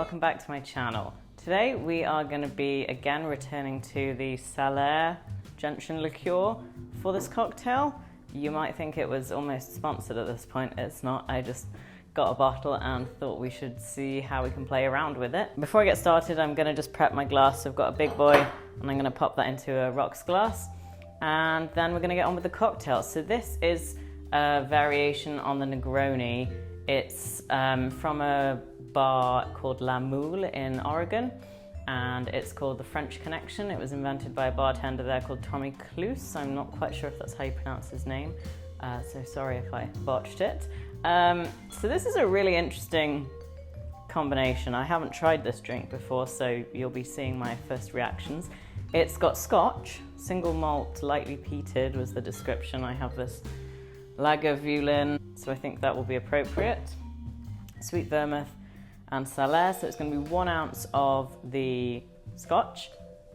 welcome back to my channel. Today we are going to be again returning to the Salers gentian liqueur for this cocktail. You might think it was almost sponsored at this point. It's not. I just got a bottle and thought we should see how we can play around with it. Before I get started, I'm going to just prep my glass. So I've got a big boy and I'm going to pop that into a rocks glass, and then we're going to get on with the cocktail. So this is a variation on the Negroni. It's from a bar called Moule in Oregon, and it's called the French Connection. It was invented by a bartender there called Tommy Klus. I'm not quite sure if that's how you pronounce his name, so sorry if I botched it. So this is a really interesting combination. I haven't tried this drink before, so you'll be seeing my first reactions. It's got scotch, single malt, lightly peated was the description. I have this Lagavulin, so I think that will be appropriate. Sweet vermouth and Salers, so it's going to be 1 ounce of the scotch,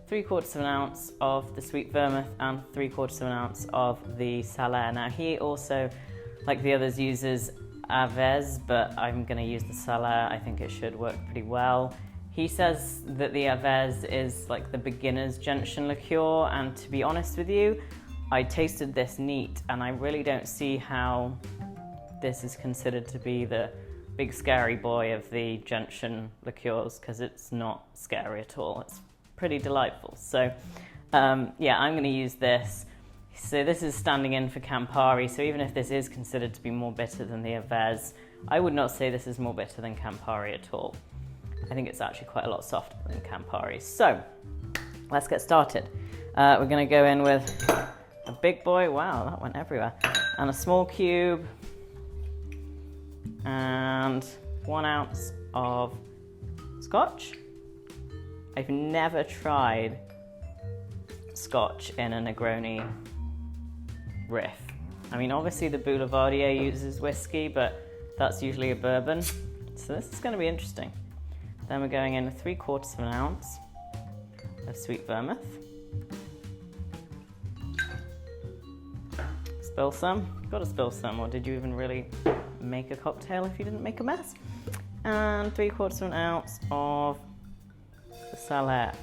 3/4 of an ounce of the sweet vermouth, and 3/4 of an ounce of the Salers. Now he also, like the others, uses Avèze, but I'm going to use the Salers. I think it should work pretty well. He says that the Avèze is like the beginner's gentian liqueur, and to be honest with you, I tasted this neat and I really don't see how this is considered to be the big scary boy of the gentian liqueurs, because it's not scary at all. It's pretty delightful. So yeah, I'm going to use this. So this is standing in for Campari, so even if this is considered to be more bitter than the Avèze, I would not say this is more bitter than Campari at all. I think it's actually quite a lot softer than Campari. So let's get started. We're going to go in with a big boy. Wow, that went everywhere. And a small cube. And 1 ounce of scotch. I've never tried scotch in a Negroni riff. I mean, obviously the Boulevardier uses whiskey, but that's usually a bourbon. So this is going to be interesting. Then we're going in with 3/4 of an ounce of sweet vermouth. Spill some. You've got to spill some, or did you even really make a cocktail if you didn't make a mess? And 3/4 of an ounce of the Salers.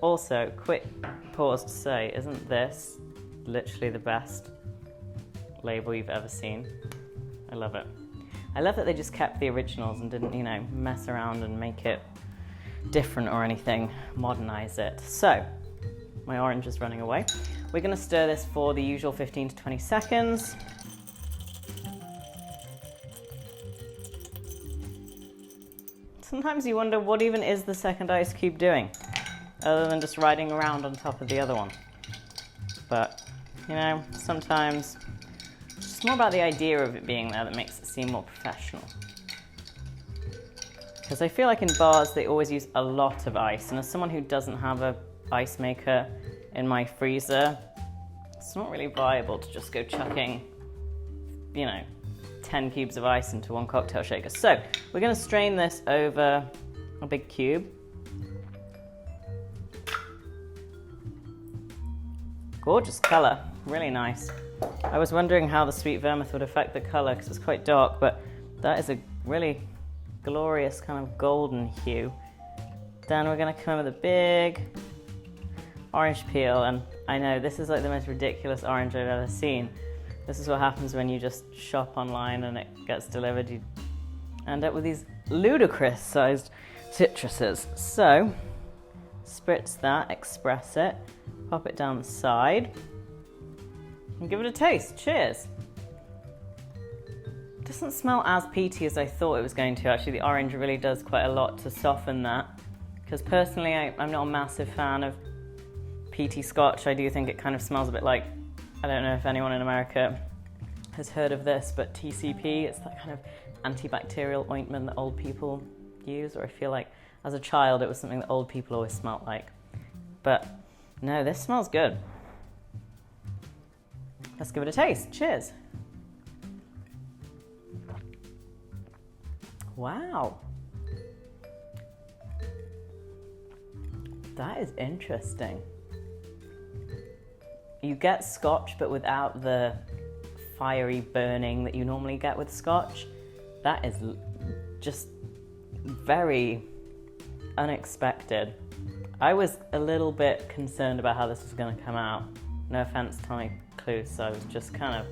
Also, quick pause to say, isn't this literally the best label you've ever seen? I love it. I love that they just kept the originals and didn't, you know, mess around and make it different or anything, modernize it. So, my orange is running away. We're going to stir this for the usual 15 to 20 seconds. Sometimes you wonder, what even is the second ice cube doing, other than just riding around on top of the other one? But, you know, sometimes it's more about the idea of it being there that makes it seem more professional. Because I feel like in bars they always use a lot of ice, and as someone who doesn't have a ice maker in my freezer, it's not really viable to just go chucking, you know, 10 cubes of ice into one cocktail shaker. So we're going to strain this over a big cube. Gorgeous color, really nice. I was wondering how the sweet vermouth would affect the color because it's quite dark, but that is a really glorious kind of golden hue. Then we're going to come in with a big orange peel, and I know this is like the most ridiculous orange I've ever seen. This is what happens when you just shop online and it gets delivered. You end up with these ludicrous sized citruses. So, spritz that, express it, pop it down the side, and give it a taste. Cheers. It doesn't smell as peaty as I thought it was going to. Actually, the orange really does quite a lot to soften that. Because personally, I'm not a massive fan of peaty scotch. I do think it kind of smells a bit like, I don't know if anyone in America has heard of this, but TCP, it's that kind of antibacterial ointment that old people use, or I feel like as a child it was something that old people always smelled like. But no, this smells good. Let's give it a taste. Cheers. Wow. That is interesting. You get scotch, but without the fiery burning that you normally get with scotch. That is just very unexpected. I was a little bit concerned about how this was going to come out. No offense, Tommy Klus. I was just kind of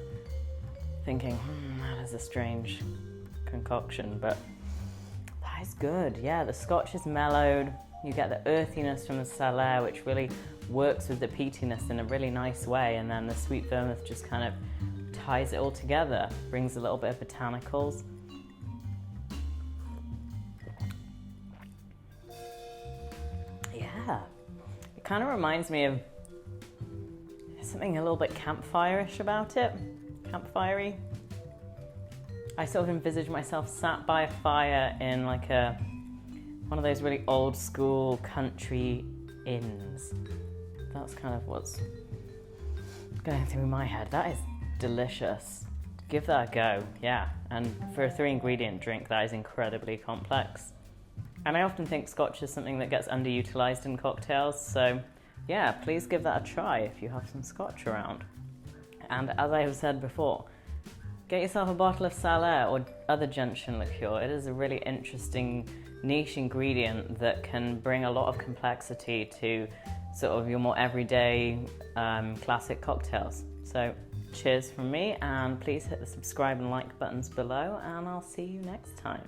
thinking, that is a strange concoction, but that is good. Yeah, the scotch is mellowed. You get the earthiness from the Salers, which really works with the peatiness in a really nice way, and then the sweet vermouth just kind of ties it all together, brings a little bit of botanicals. Yeah, it kind of reminds me of something a little bit campfire-ish about it, campfirey. I sort of envisage myself sat by a fire in like one of those really old school country inns. That's kind of what's going through my head. That is delicious. Give that a go, yeah. And for a 3-ingredient drink, that is incredibly complex. And I often think scotch is something that gets underutilized in cocktails, so yeah, please give that a try if you have some scotch around. And as I have said before, get yourself a bottle of Salers or other gentian liqueur. It is a really interesting niche ingredient that can bring a lot of complexity to sort of your more everyday classic cocktails. So cheers from me, and please hit the subscribe and like buttons below, and I'll see you next time.